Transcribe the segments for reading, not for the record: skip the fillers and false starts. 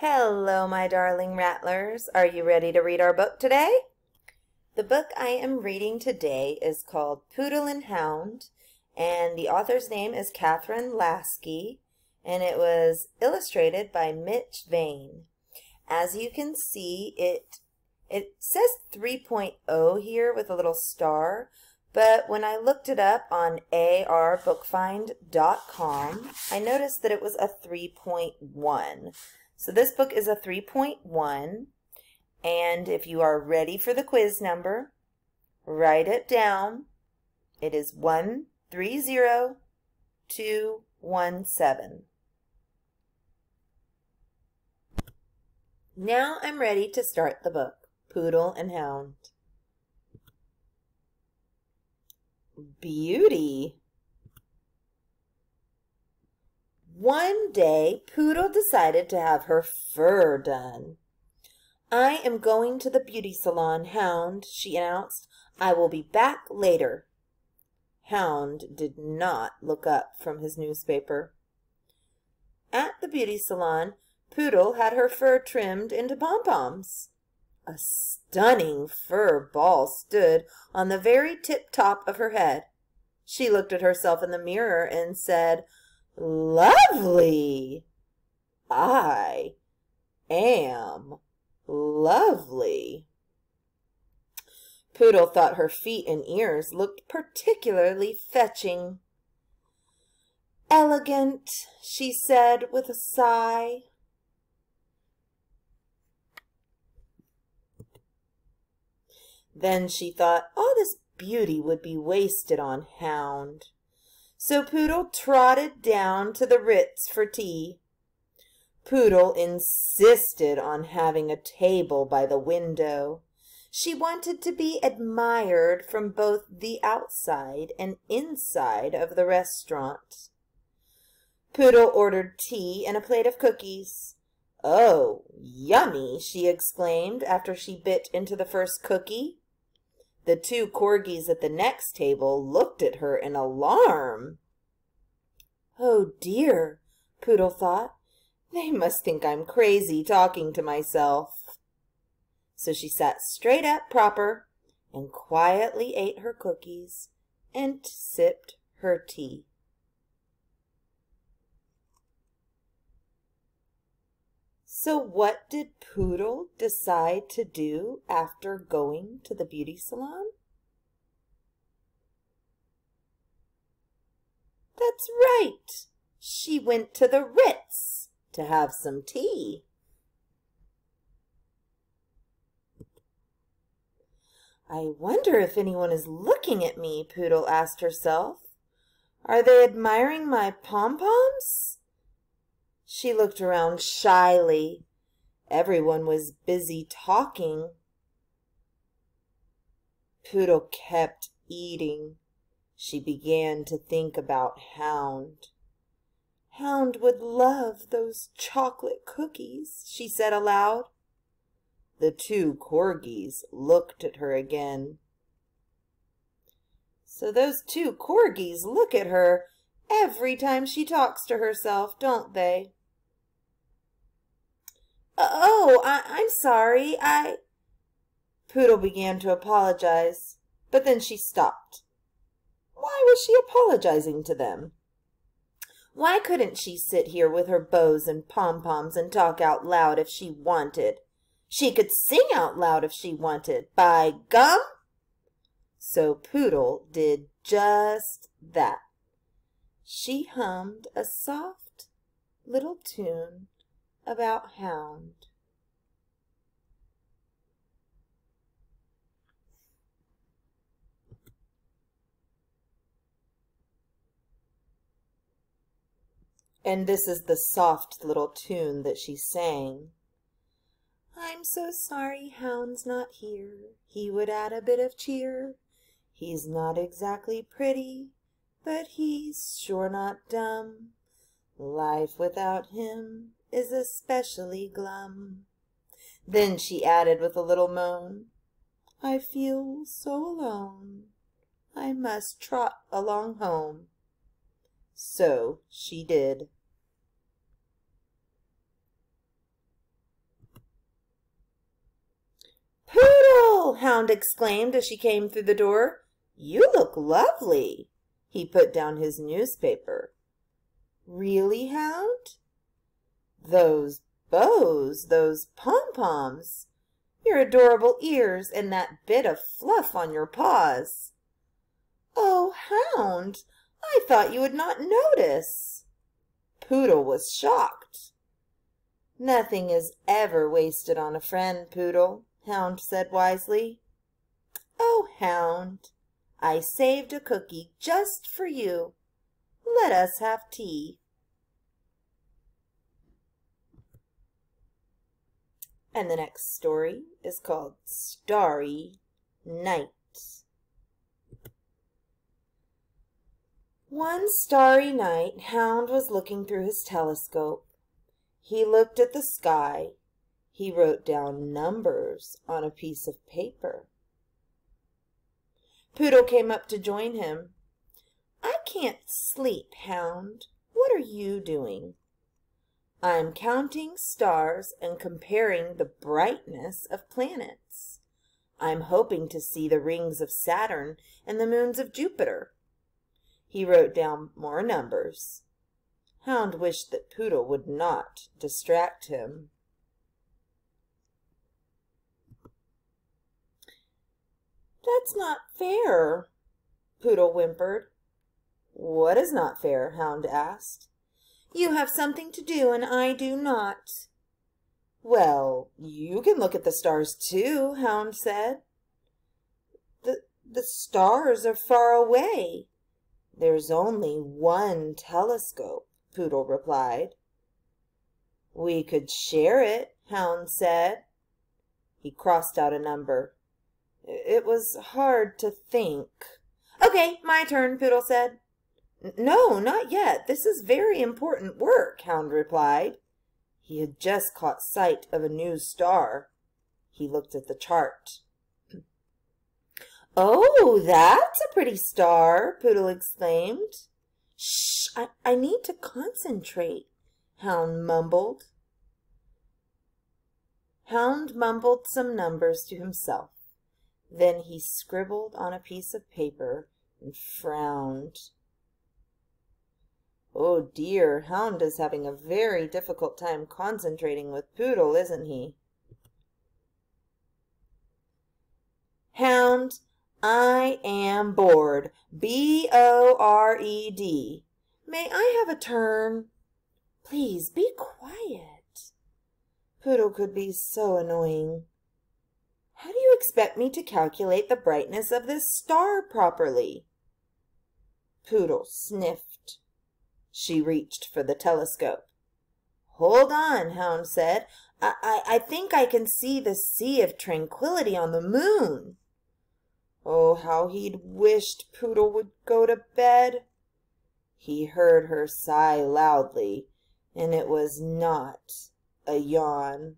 Hello, my darling rattlers. Are you ready to read our book today? The book I am reading today is called Poodle and Hound, and the author's name is Catherine Lasky, and it was illustrated by Mitch Vane. As you can see, it says 3.0 here with a little star, but when I looked it up on arbookfind.com, I noticed that it was a 3.1. So this book is a 3.1, and if you are ready for the quiz number, write it down. It is 130217. Now I'm ready to start the book, Poodle and Hound. Beauty. One day, Poodle decided to have her fur done. "I am going to the beauty salon, Hound," she announced. "I will be back later." Hound did not look up from his newspaper. At the beauty salon, Poodle had her fur trimmed into pom-poms. A stunning fur ball stood on the very tip-top of her head. She looked at herself in the mirror and said, "Lovely! I am lovely." Poodle thought her feet and ears looked particularly fetching. "Elegant," she said with a sigh. Then she thought all this beauty would be wasted on Hound. So Poodle trotted down to the Ritz for tea. Poodle insisted on having a table by the window. She wanted to be admired from both the outside and inside of the restaurant. Poodle ordered tea and a plate of cookies. "Oh, yummy!" she exclaimed after she bit into the first cookie. The two corgis at the next table looked at her in alarm. "Oh dear," Poodle thought, "they must think I'm crazy talking to myself." So she sat straight up proper and quietly ate her cookies and sipped her tea. So what did Poodle decide to do after going to the beauty salon? That's right. She went to the Ritz to have some tea. "I wonder if anyone is looking at me," Poodle asked herself. "Are they admiring my pom-poms?" She looked around shyly. Everyone was busy talking. Poodle kept eating. She began to think about Hound. "Hound would love those chocolate cookies," she said aloud. The two corgis looked at her again. So those two corgis look at her every time she talks to herself, don't they? "Oh, I'm sorry, Poodle began to apologize, but then she stopped. Why was she apologizing to them? Why couldn't she sit here with her bows and pom-poms and talk out loud if she wanted? She could sing out loud if she wanted, by gum! So Poodle did just that. She hummed a soft little tune about Hound. And this is the soft little tune that she sang. "I'm so sorry Hound's not here. He would add a bit of cheer. He's not exactly pretty, but he's sure not dumb. Life without him is especially glum." Then she added with a little moan, "I feel so alone. I must trot along home." So she did. Hound exclaimed as she came through the door. "You look lovely." He put down his newspaper. "Really, Hound?" "Those bows, those pom-poms, your adorable ears, and that bit of fluff on your paws." "Oh, Hound, I thought you would not notice." Poodle was shocked. "Nothing is ever wasted on a friend, Poodle," Hound said wisely. "Oh, Hound, I saved a cookie just for you. Let us have tea." And the next story is called Starry Night. One starry night, Hound was looking through his telescope. He looked at the sky. He wrote down numbers on a piece of paper. Poodle came up to join him. "I can't sleep, Hound. What are you doing?" "I'm counting stars and comparing the brightness of planets. I'm hoping to see the rings of Saturn and the moons of Jupiter." He wrote down more numbers. Hound wished that Poodle would not distract him. "That's not fair," Poodle whimpered. "What is not fair?" Hound asked. "You have something to do and I do not." "Well, you can look at the stars too," Hound said. The stars are far away." "There's only one telescope," Poodle replied. "We could share it," Hound said. He crossed out a number. It was hard to think. "Okay, my turn," Poodle said. "No, not yet. This is very important work," Hound replied. He had just caught sight of a new star. He looked at the chart. "Oh, that's a pretty star," Poodle exclaimed. "Shh, I need to concentrate," Hound mumbled. Hound mumbled some numbers to himself. Then he scribbled on a piece of paper and frowned. "Oh dear, Hound is having a very difficult time concentrating with Poodle, isn't he?" "Hound, I am bored. B-O-R-E-D. May I have a turn?" "Please be quiet." Poodle could be so annoying. "How do you expect me to calculate the brightness of this star properly?" Poodle sniffed. She reached for the telescope. "Hold on," Hound said. I think I can see the Sea of Tranquility on the moon." Oh, how he'd wished Poodle would go to bed. He heard her sigh loudly, and it was not a yawn.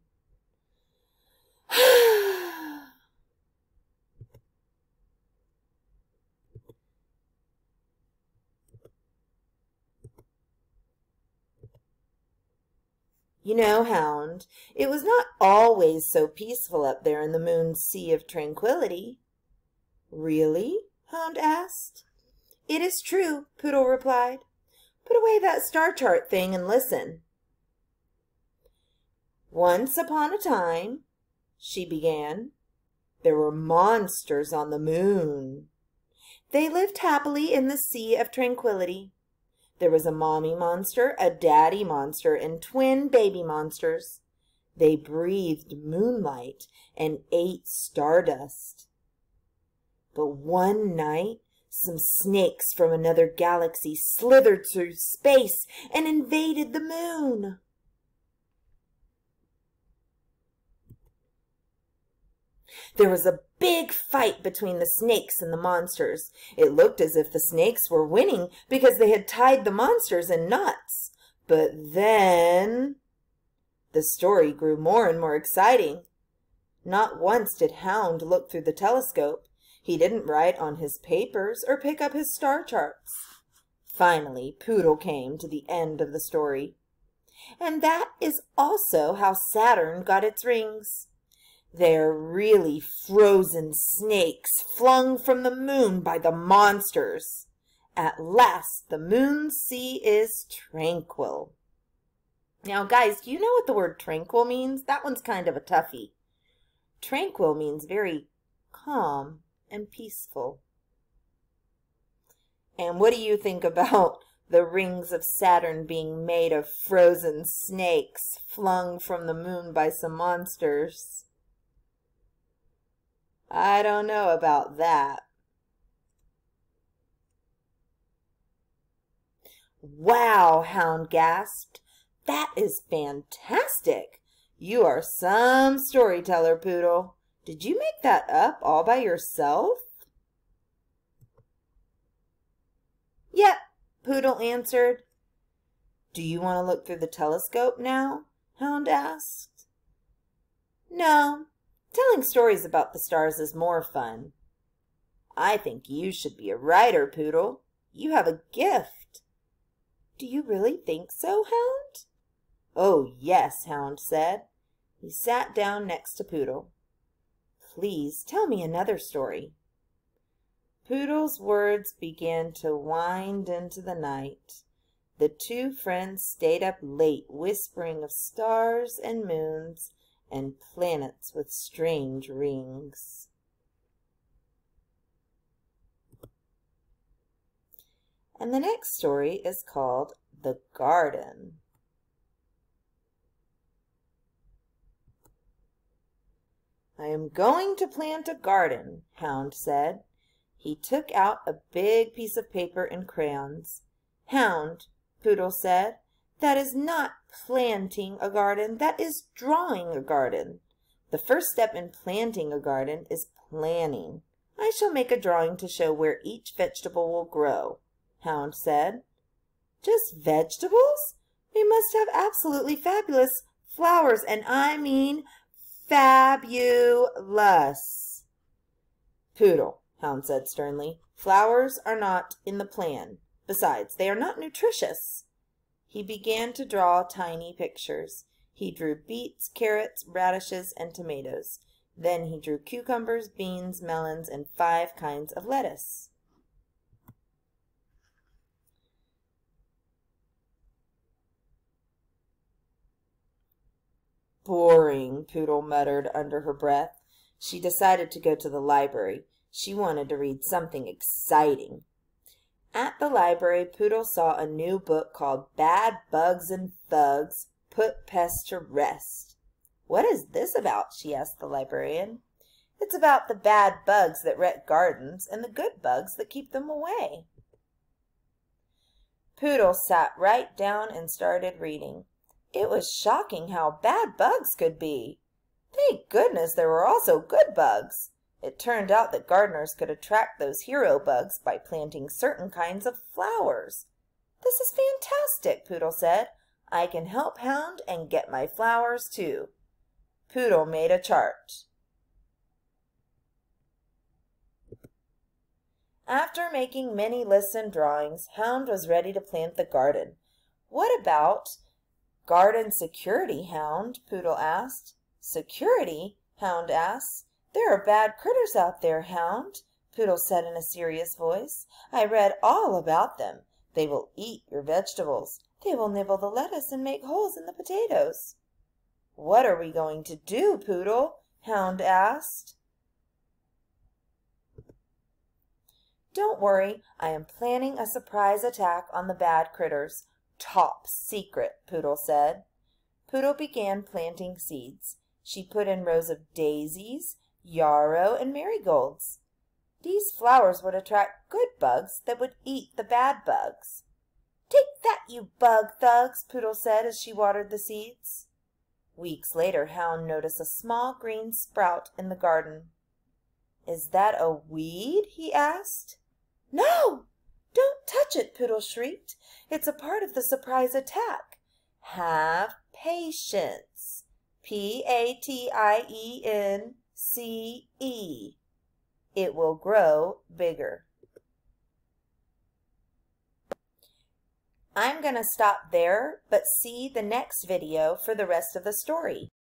"You know, Hound, it was not always so peaceful up there in the moon's Sea of Tranquility." "Really?" Hound asked. "It is true," Poodle replied. "Put away that star chart thing and listen." "Once upon a time," she began, "there were monsters on the moon. They lived happily in the Sea of Tranquility. There was a mommy monster, a daddy monster, and twin baby monsters. They breathed moonlight and ate stardust. But one night, some snakes from another galaxy slithered through space and invaded the moon. There was a big fight between the snakes and the monsters. It looked as if the snakes were winning because they had tied the monsters in knots. But then the story grew more and more exciting. Not once did Hound look through the telescope. He didn't write on his papers or pick up his star charts. Finally, Poodle came to the end of the story. And that is also how Saturn got its rings. They're really frozen snakes flung from the moon by the monsters. At last the moon's sea is tranquil. Now, guys, do you know what the word tranquil means? That one's kind of a toughie. Tranquil means very calm and peaceful. And what do you think about the rings of Saturn being made of frozen snakes flung from the moon by some monsters? I don't know about that. Wow, Hound gasped. That is fantastic. You are some storyteller, Poodle. Did you make that up all by yourself? Yep, Poodle answered. Do you want to look through the telescope now? Hound asked. No, telling stories about the stars is more fun. I think you should be a writer, Poodle. You have a gift. Do you really think so, Hound? Oh, yes, Hound said. He sat down next to Poodle. Please tell me another story. Poodle's words began to wind into the night. The two friends stayed up late whispering of stars and moons and planets with strange rings. And the next story is called The Garden. I am going to plant a garden, Hound said. He took out a big piece of paper and crayons. Hound, Poodle said, that is not planting a garden, that is drawing a garden. The first step in planting a garden is planning. I shall make a drawing to show where each vegetable will grow, Hound said. Just vegetables? We must have absolutely fabulous flowers, and I mean fabulous. Poodle, Hound said sternly, flowers are not in the plan. Besides, they are not nutritious. He began to draw tiny pictures. He drew beets, carrots, radishes, and tomatoes. Then he drew cucumbers, beans, melons, and 5 kinds of lettuce. Boring, Poodle muttered under her breath. She decided to go to the library. She wanted to read something exciting. At the library, Poodle saw a new book called Bad Bugs and Thugs Put Pests to Rest. What is this about? She asked the librarian. It's about the bad bugs that wreck gardens and the good bugs that keep them away. Poodle sat right down and started reading. It was shocking how bad bugs could be. Thank goodness there were also good bugs. It turned out that gardeners could attract those hero bugs by planting certain kinds of flowers. This is fantastic, Poodle said. I can help Hound and get my flowers too. Poodle made a chart. After making many lists and drawings, Hound was ready to plant the garden. What about garden security, Hound? Poodle asked. Security? Hound asked. There are bad critters out there, Hound, Poodle said in a serious voice. I read all about them. They will eat your vegetables. They will nibble the lettuce and make holes in the potatoes. What are we going to do, Poodle? Hound asked. Don't worry, I am planning a surprise attack on the bad critters. Top secret, Poodle said. Poodle began planting seeds. She put in rows of daisies, yarrow, and marigolds. These flowers would attract good bugs that would eat the bad bugs. Take that, you bug thugs, Poodle said as she watered the seeds. Weeks later, Hound noticed a small green sprout in the garden. Is that a weed? He asked. No! Don't touch it, Poodle shrieked. It's a part of the surprise attack. Have patience. Patience. It will grow bigger. I'm going to stop there, but see the next video for the rest of the story.